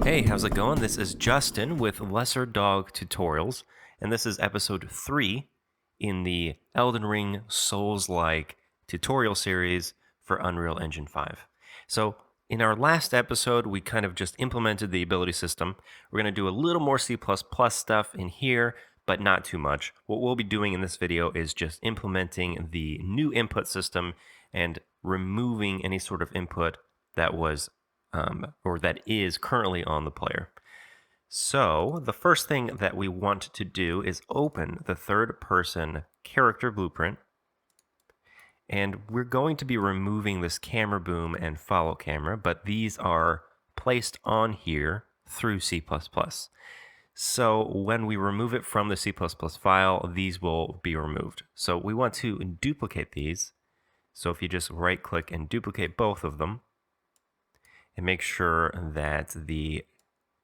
Hey, how's it going? This is Justin with Lesser Dog Tutorials, and this is episode 3 in the Elden Ring Souls-like tutorial series for Unreal Engine 5. So, in our last episode, we kind of just implemented the ability system. We're going to do a little more C++ stuff in here, but not too much. What we'll be doing in this video is just implementing the new input system and removing any sort of input that was or that is currently on the player. So the first thing that we want to do is open the third person character blueprint. And we're going to be removing this camera boom and follow camera, but these are placed on here through C++. So when we remove it from the C++ file, these will be removed. So we want to duplicate these. So if you just right click and duplicate both of them, and make sure that the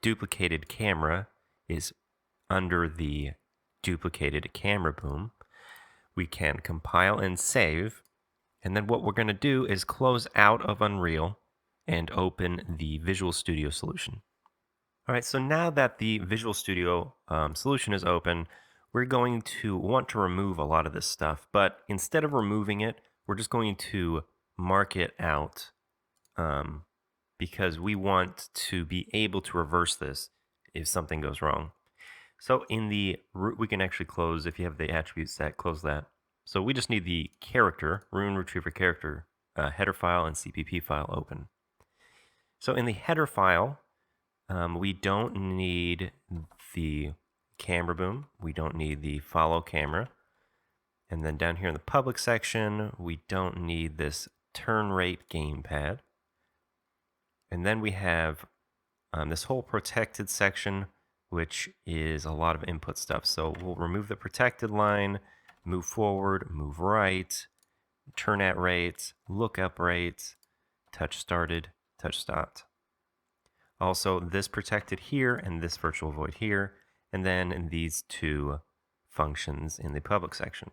duplicated camera is under the duplicated camera boom, we can compile and save. And then what we're going to do is close out of Unreal and open the Visual Studio solution. All right, so now that the Visual Studio solution is open, we're going to want to remove a lot of this stuff. But instead of removing it, we're just going to mark it out because we want to be able to reverse this if something goes wrong. So in the we can actually close, if you have the attribute set, close that. So we just need the character, rune retriever character, header file and CPP file open. So in the header file, we don't need the camera boom. We don't need the follow camera. And then down here in the public section, we don't need this turn rate gamepad. And then we have this whole protected section, which is a lot of input stuff. So we'll remove the protected line, move forward, move right, turn at rates, look up rates, touch started, touch stopped. Also this protected here and this virtual void here, and then these two functions in the public section.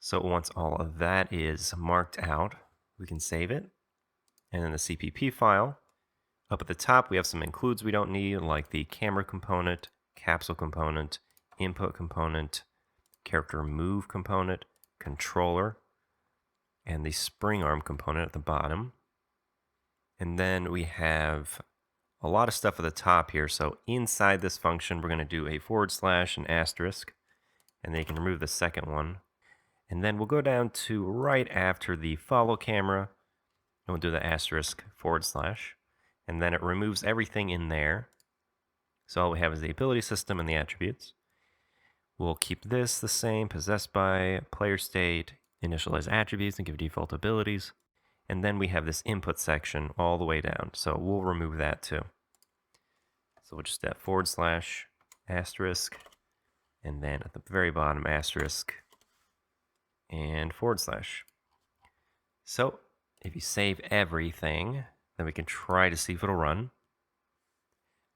So once all of that is marked out, we can save it. And then the CPP file. Up at the top, we have some includes we don't need, like the camera component, capsule component, input component, character move component, controller, and the spring arm component at the bottom. And then we have a lot of stuff at the top here. So inside this function, we're going to do a / and asterisk, and then you can remove the second one. And then we'll go down to right after the follow camera, and we'll do the asterisk / and then it removes everything in there. So all we have is the ability system and the attributes. We'll keep this the same, possessed by, player state, initialize attributes and give default abilities. And then we have this input section all the way down. So we'll remove that too. So we'll just add / asterisk, and then at the very bottom asterisk and /. So if you save everything, then we can try to see if it'll run.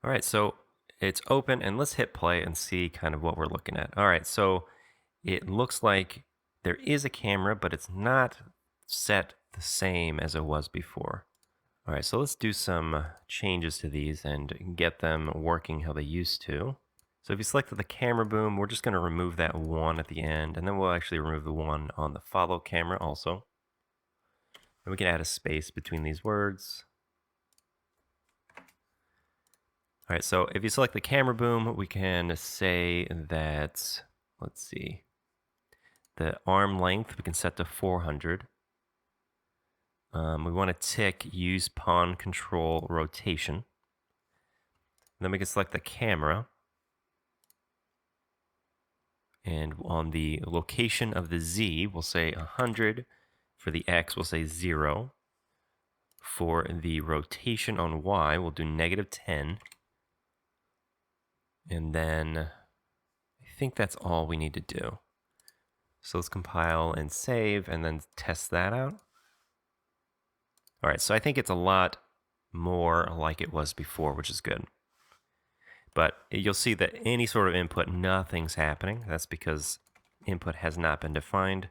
All right, so it's open, and let's hit play and see kind of what we're looking at. All right, so it looks like there is a camera, but it's not set the same as it was before. All right, so let's do some changes to these and get them working how they used to. So if you selected the camera boom, we're just going to remove that one at the end, and then we'll actually remove the one on the follow camera also. And we can add a space between these words. All right, so if you select the camera boom, we can say that, let's see, the arm length we can set to 400. We want to tick use pawn control rotation. Then we can select the camera. And on the location of the Z, we'll say 100. For the X, we'll say 0. For the rotation on Y, we'll do -10. And then I think that's all we need to do. So let's compile and save and then test that out. All right, so I think it's a lot more like it was before, which is good. But you'll see that any sort of input, nothing's happening. That's because input has not been defined.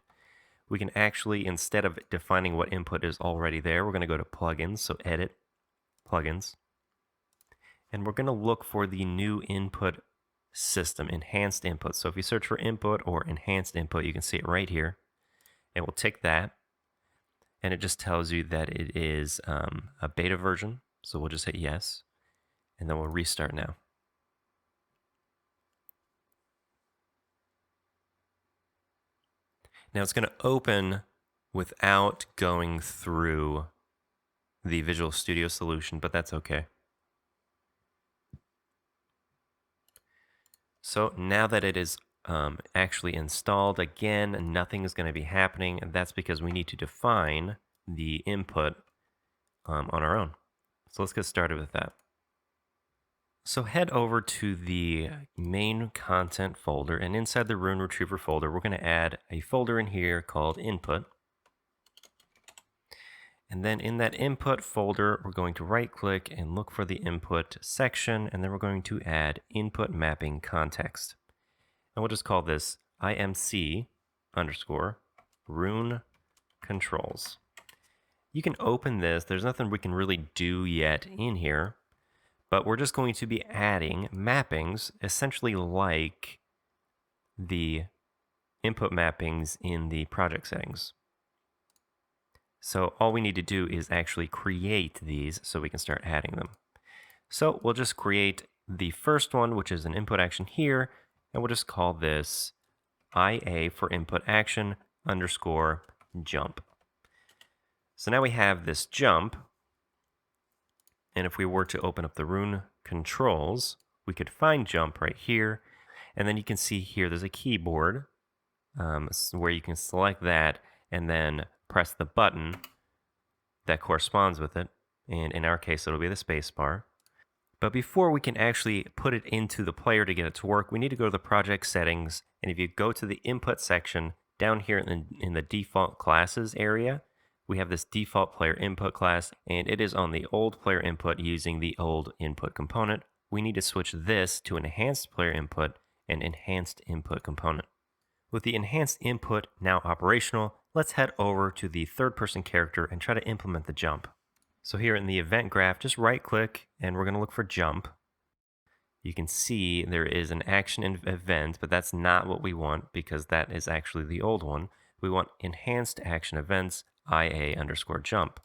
We can actually, instead of defining what input is already there, we're going to go to plugins, so edit, plugins. And we're going to look for the new input system, enhanced input. So if you search for input or enhanced input, you can see it right here. And we'll tick that. And it just tells you that it is a beta version. So we'll just hit yes. And then we'll restart now. Now it's going to open without going through the Visual Studio solution, but that's okay. So now that it is actually installed, again, nothing is going to be happening, and that's because we need to define the input on our own. So let's get started with that. So head over to the main content folder, and inside the Rune Retriever folder, we're going to add a folder in here called Input. And then in that Input folder, we're going to right-click and look for the Input section, and then we're going to add Input Mapping Context. And we'll just call this IMC underscore Rune Controls. You can open this. There's nothing we can really do yet in here, but we're just going to be adding mappings, essentially like the input mappings in the project settings. So all we need to do is actually create these so we can start adding them. So we'll just create the first one, which is an input action here, and we'll just call this IA for input action underscore jump. So now we have this jump, and if we were to open up the Rune controls, we could find jump right here, and then you can see here there's a keyboard where you can select that and then press the button that corresponds with it, and in our case it'll be the space bar. But before we can actually put it into the player to get it to work, we need to go to the project settings, and if you go to the input section down here in the default classes area, we have this default player input class, and it is on the old player input using the old input component. We need to switch this to enhanced player input and enhanced input component. With the enhanced input now operational, let's head over to the third person character and try to implement the jump. So here in the event graph, just right click and we're going to look for jump. You can see there is an action event, but that's not what we want because that is actually the old one. We want enhanced action events IA underscore jump.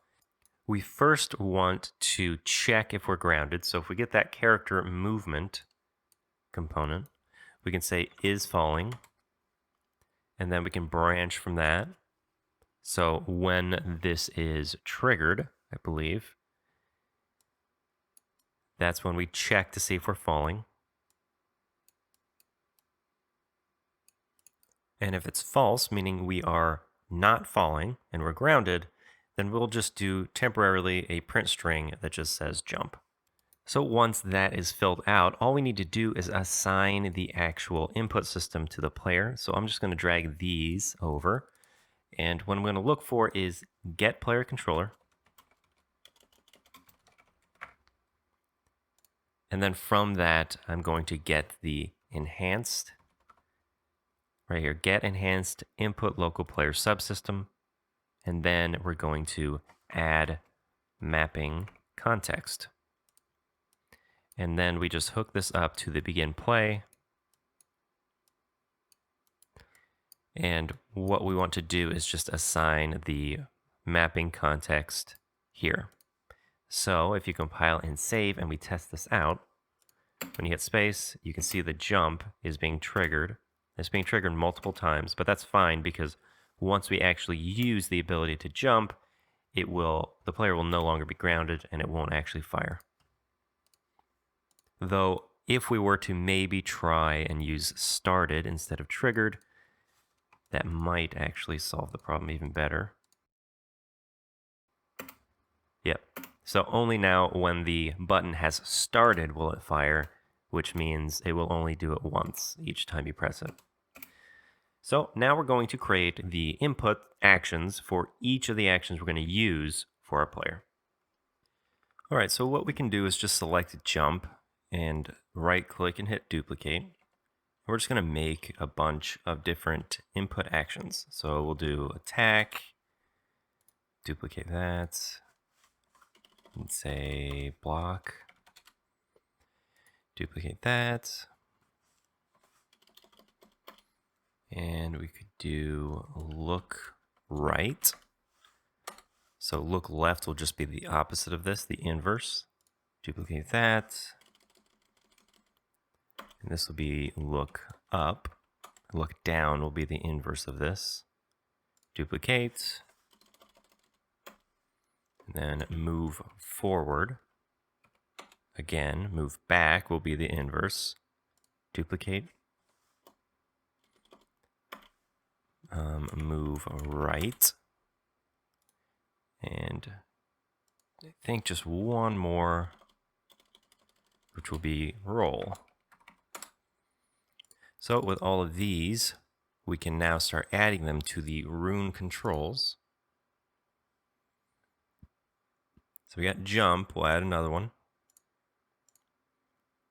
We first want to check if we're grounded. So if we get that character movement component, we can say is falling, and then we can branch from that. So when this is triggered, I believe, that's when we check to see if we're falling. And if it's false, meaning we are not falling and we're grounded, then we'll just do temporarily a print string that just says jump. So once that is filled out, all we need to do is assign the actual input system to the player. So I'm just going to drag these over. And what I'm going to look for is get player controller. And then from that, I'm going to get the enhanced, right here, get enhanced input local player subsystem. And then we're going to add mapping context. And then we just hook this up to the begin play. And what we want to do is just assign the mapping context here. So if you compile and save and we test this out, when you hit space, you can see the jump is being triggered. It's being triggered multiple times, but that's fine because once we actually use the ability to jump, the player will no longer be grounded and it won't actually fire. Though, if we were to maybe try and use started instead of triggered, that might actually solve the problem even better. Yep. So only now when the button has started will it fire, which means it will only do it once each time you press it. So now we're going to create the input actions for each of the actions we're going to use for our player. All right, so what we can do is just select jump and right click and hit duplicate. We're just going to make a bunch of different input actions. So we'll do attack, duplicate that, and say block. Duplicate that. And we could do look right. So look left will just be the opposite of this, the inverse. Duplicate that. And this will be look up. Look down will be the inverse of this. Duplicate. And then move forward. Again, move back will be the inverse. Duplicate. Move right. And I think just one more, which will be roll. So with all of these, we can now start adding them to the rune controls. So we got jump, we'll add another one.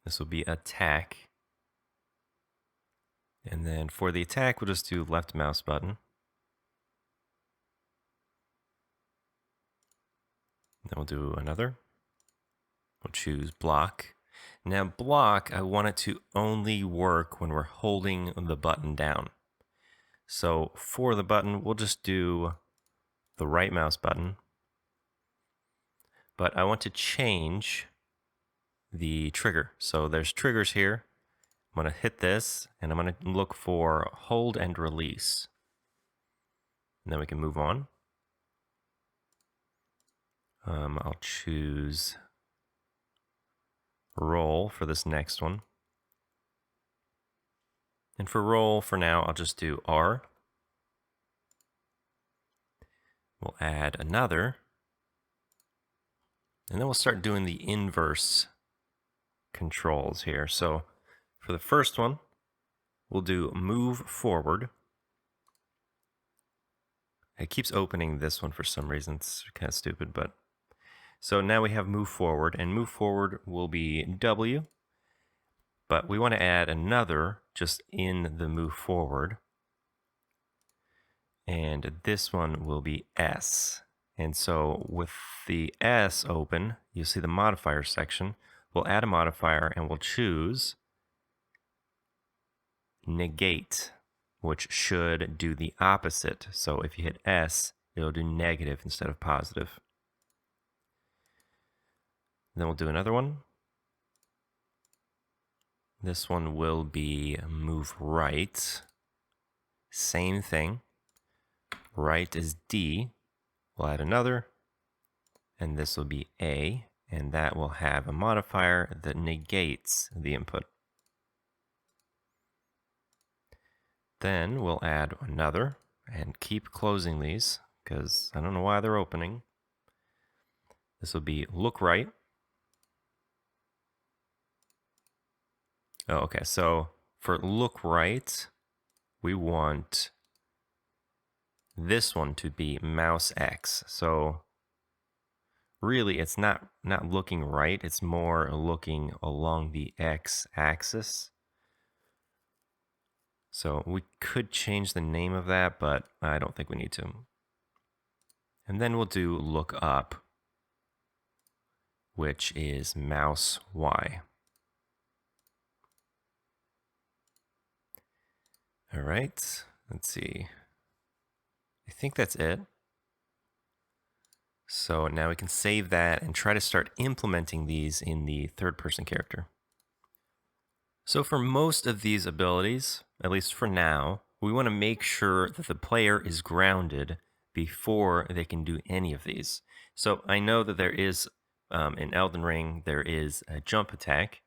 This will be attack. And then for the attack, we'll just do left mouse button. Then we'll do another. We'll choose block. Now block, I want it to only work when we're holding the button down. So for the button, we'll just do the right mouse button. But I want to change the trigger. So there's triggers here. I'm going to hit this, and I'm going to look for hold and release. And then we can move on. I'll choose roll for this next one. And for roll, for now, I'll just do R. We'll add another. And then we'll start doing the inverse controls here. So for the first one, we'll do move forward. It keeps opening this one for some reason. It's kind of stupid, but so now we have move forward, and move forward will be W, but we want to add another just in the move forward. And this one will be S. And so with the S open, you'll see the modifier section. We'll add a modifier and we'll choose negate, which should do the opposite. So if you hit S, it'll do negative instead of positive. Then we'll do another one. This one will be move right. Same thing. Right is D. We'll add another. And this will be A. And that will have a modifier that negates the input. Then we'll add another and keep closing these because I don't know why they're opening. This will be look right. Oh, okay, so for look right, we want this one to be mouse X. So really, it's not looking right. It's more looking along the X axis. So we could change the name of that, but I don't think we need to. And then we'll do look up, which is mouse Y. All right, let's see. I think that's it. So now we can save that and try to start implementing these in the third-person character. So for most of these abilities, at least for now, we want to make sure that the player is grounded before they can do any of these. So I know that there is, in Elden Ring, there is a jump attack.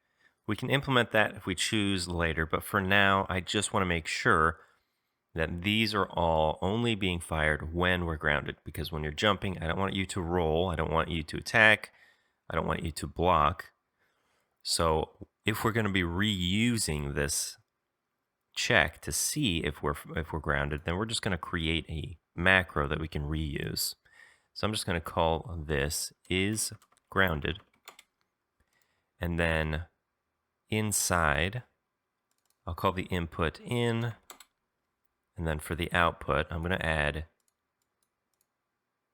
We can implement that if we choose later, but for now, I just want to make sure that these are all only being fired when we're grounded, because when you're jumping, I don't want you to roll, I don't want you to attack, I don't want you to block. So if we're going to be reusing this check to see if we're grounded, then we're just going to create a macro that we can reuse. So I'm just going to call this IsGrounded, and then inside, I'll call the input in, and then for the output, I'm going to add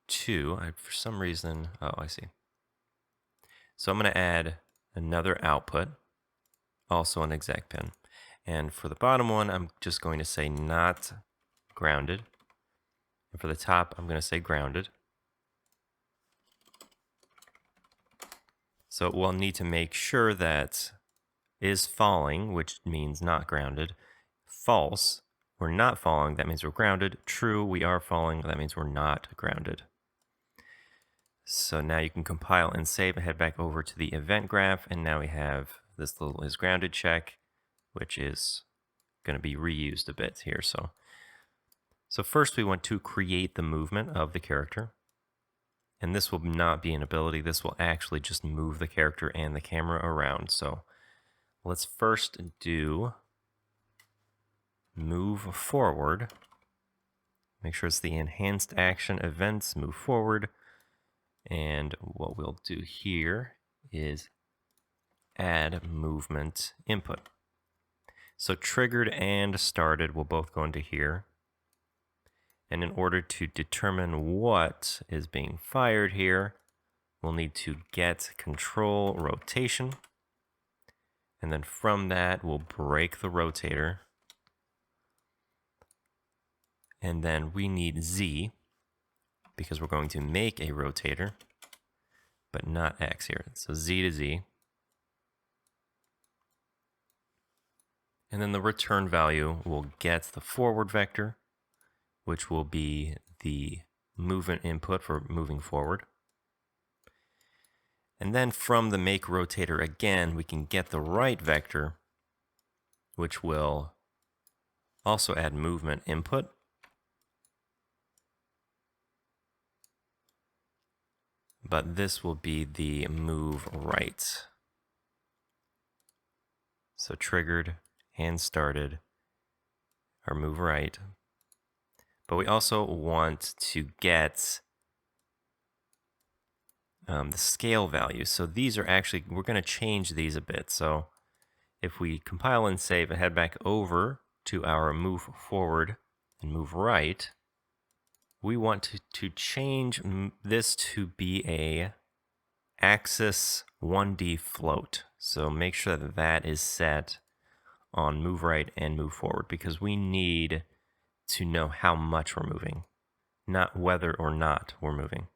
2. For some reason, oh, I see. So I'm going to add another output. also an exact pin. And for the bottom one, I'm just going to say not grounded. And for the top, I'm going to say grounded. So we'll need to make sure that is falling, which means not grounded. False, we're not falling, that means we're grounded. True, we are falling, that means we're not grounded. So now you can compile and save and head back over to the event graph, and now we have this little is grounded check, which is going to be reused a bit here. So first we want to create the movement of the character. And this will not be an ability. This will actually just move the character and the camera around. So let's first do move forward. Make sure it's the enhanced action events, move forward. And what we'll do here is add movement input. So triggered and started will both go into here. And in order to determine what is being fired here, we'll need to get control rotation. And then from that, we'll break the rotator. And then we need Z, because we're going to make a rotator, but not X here. So Z to Z. And then the return value will get the forward vector, which will be the movement input for moving forward. And then from the make rotator again, we can get the right vector, which will also add movement input. But this will be the move right. So triggered and started our move right. But we also want to get the scale value. So these are actually, we're going to change these a bit. So if we compile and save and head back over to our move forward and move right, we want to change this to be a axis 1D float. So make sure that that is set on move right and move forward, because we need to know how much we're moving, not whether or not we're moving.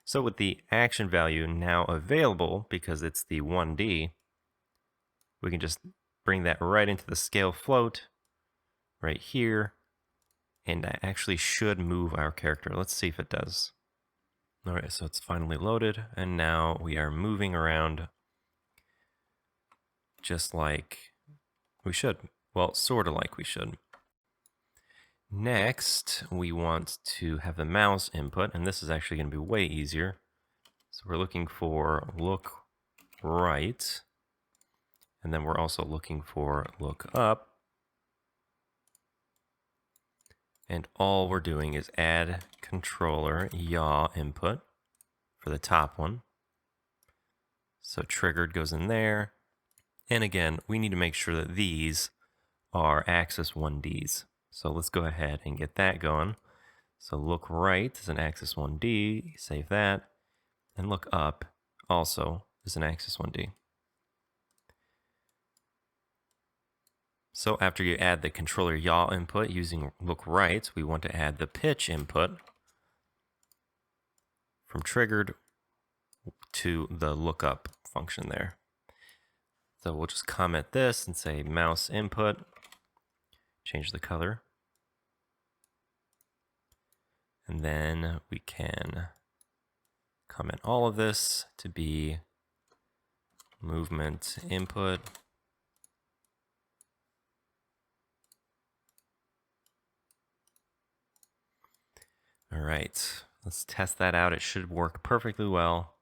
So with the action value now available, because it's the 1D, we can just bring that right into the scale float right here, and that actually should move our character. Let's see if it does. All right, so it's finally loaded, and now we are moving around just like we should. Well, sort of like we should. Next, we want to have the mouse input, and this is actually going to be way easier. So we're looking for look right, and then we're also looking for look up. And all we're doing is add controller yaw input for the top one. So triggered goes in there. And again, we need to make sure that these are axis 1Ds. So let's go ahead and get that going. So look right is an axis 1D, save that. And look up also is an axis 1D. So after you add the controller yaw input using look right, we want to add the pitch input from triggered to the look up function there. So we'll just comment this and say mouse input, change the color. And then we can comment all of this to be movement input. All right, let's test that out. It should work perfectly well.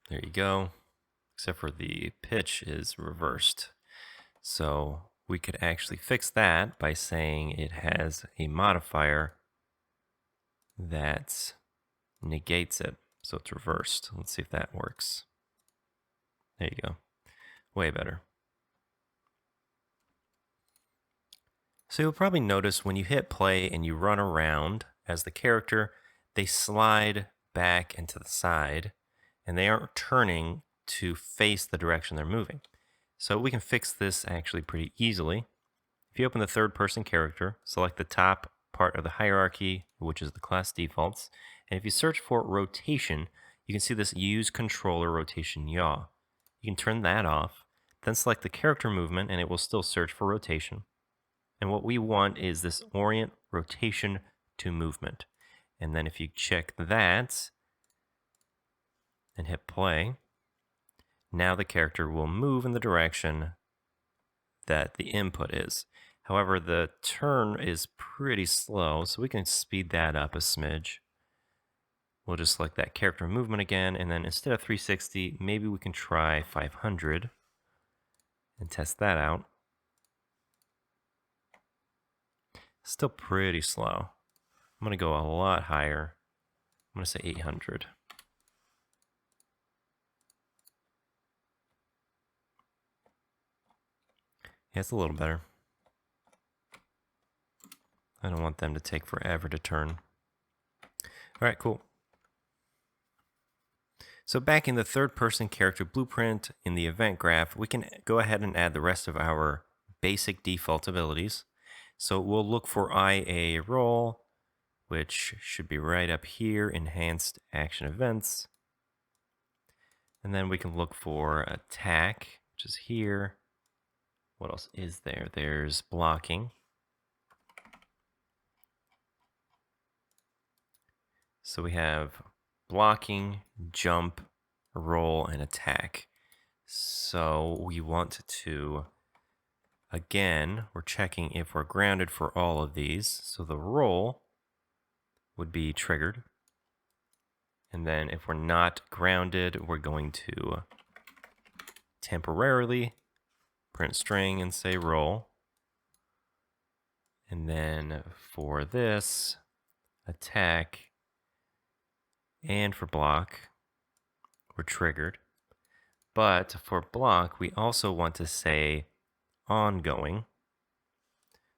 There you go, except for the pitch is reversed. So we could actually fix that by saying it has a modifier that negates it. So it's reversed. Let's see if that works. There you go. Way better. So you'll probably notice when you hit play and you run around as the character, they slide back and to the side, and they aren't turning to face the direction they're moving. So we can fix this actually pretty easily. If you open the third person character, select the top part of the hierarchy, which is the class defaults, and if you search for rotation, you can see this use controller rotation yaw. You can turn that off, then select the character movement and it will still search for rotation. And what we want is this orient rotation to movement. And then if you check that and hit play, now the character will move in the direction that the input is. However, the turn is pretty slow, so we can speed that up a smidge. We'll just select that character movement again, and then instead of 360, maybe we can try 500 and test that out. Still pretty slow. I'm going to go a lot higher. I'm going to say 800. Yeah, it's a little better. I don't want them to take forever to turn. All right, cool. So back in the third person character blueprint in the event graph, we can go ahead and add the rest of our basic default abilities. So we'll look for IA roll, which should be right up here, enhanced action events. And then we can look for attack, which is here. What else is there? There's blocking. So we have blocking, jump, roll, and attack. So we want to, again, we're checking if we're grounded for all of these. So the roll would be triggered. And then if we're not grounded, we're going to temporarily print string and say roll. And then for this, attack, and for block, we're triggered. But for block, we also want to say ongoing.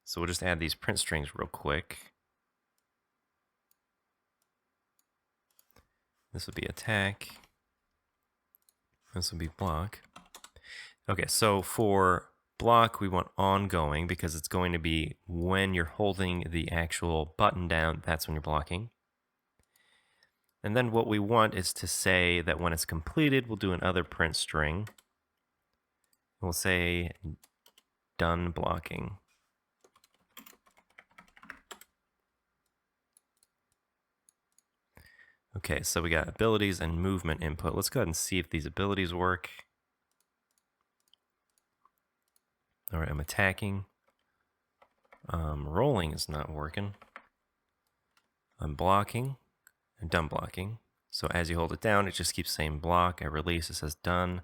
So we'll just add these print strings real quick. This would be attack. This would be block. Okay, so for block, we want ongoing because it's going to be when you're holding the actual button down, that's when you're blocking. And then what we want is to say that when it's completed, we'll do another print string. We'll say done blocking. Okay, so we got abilities and movement input. Let's go ahead and see if these abilities work. All right, I'm attacking. Rolling is not working. I'm blocking and done blocking. So as you hold it down, it just keeps saying block. I release, it says done.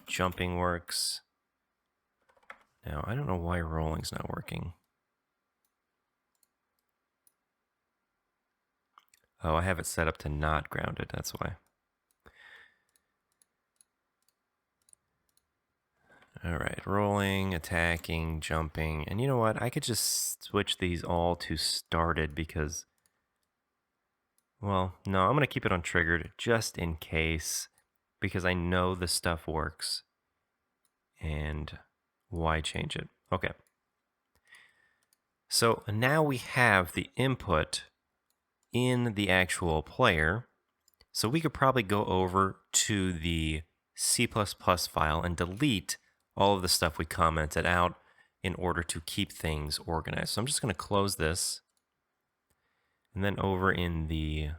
Jumping works. Now, I don't know why rolling's not working. Oh, I have it set up to not grounded, that's why. All right, rolling, attacking, jumping. And you know what? I could just switch these all to started because, well, no, I'm going to keep it on triggered just in case because I know this stuff works. And why change it? Okay. So now we have the input in the actual player. So we could probably go over to the C++ file and delete all of the stuff we commented out in order to keep things organized. So I'm just going to close this. And then over in the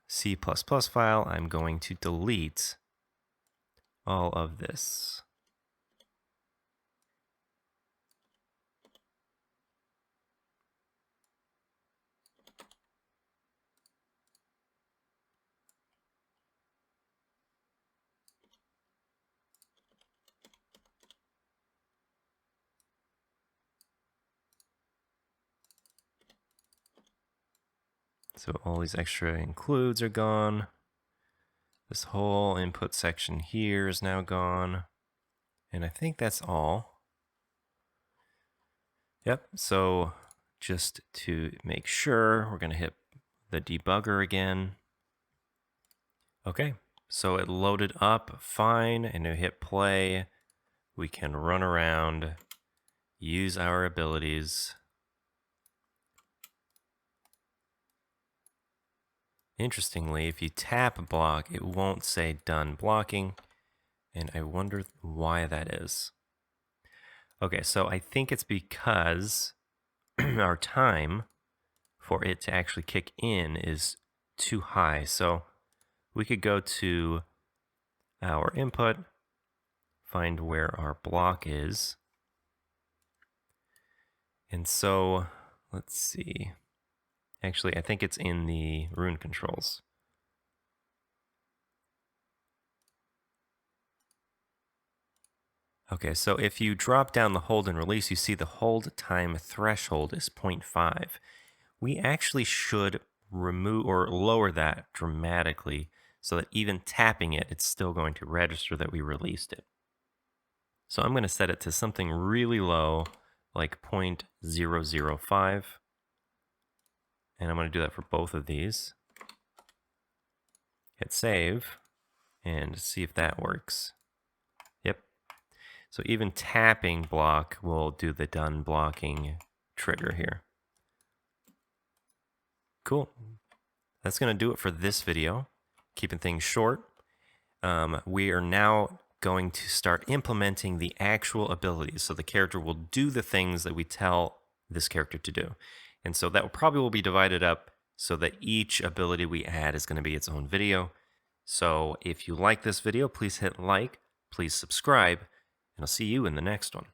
C++ file, I'm going to delete all of this. So all these extra includes are gone. This whole input section here is now gone. And I think that's all. Yep, so just to make sure, we're going to hit the debugger again. Okay, so it loaded up fine, and to hit play, we can run around, use our abilities. Interestingly, if you tap a block, it won't say done blocking, and I wonder why that is. Okay, so I think it's because our time for it to actually kick in is too high. So we could go to our input, find where our block is. And so let's see. Actually, I think it's in the rune controls. Okay, so if you drop down the hold and release, you see the hold time threshold is 0.5. We actually should remove or lower that dramatically so that even tapping it, it's still going to register that we released it. So I'm going to set it to something really low, like 0.005. And I'm going to do that for both of these. Hit save and see if that works. Yep. So even tapping block will do the done blocking trigger here. Cool. That's going to do it for this video. Keeping things short. We are now going to start implementing the actual abilities. So the character will do the things that we tell this character to do. And so that probably will be divided up so that each ability we add is going to be its own video. So if you like this video, please hit like, please subscribe, and I'll see you in the next one.